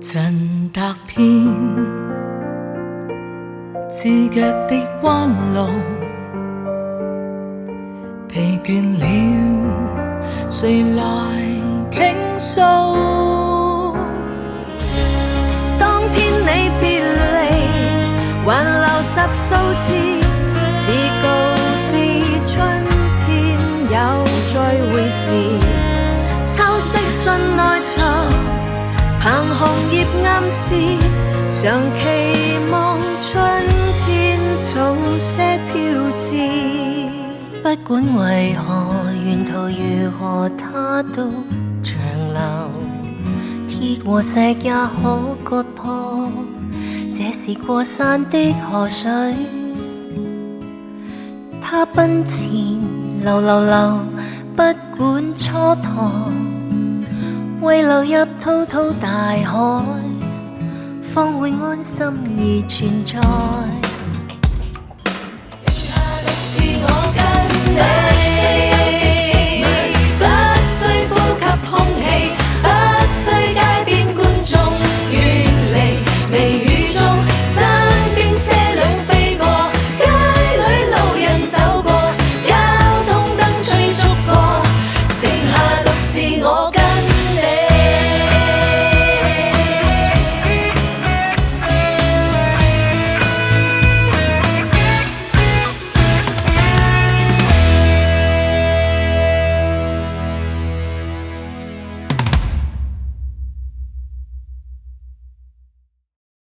曾踏遍刺腳的彎路，疲倦了，誰來傾訴？當天你別離，還留10數字，似告知春天有再會時。秋色信內藏澎紅葉暗示，常期望春天早些飄至。不管為何，沿途如何，它都長留。鐵和石也可割破，這是過山的河水。它奔前流流流，不管蹉跎，為流入滔滔大海，方會安心而存在。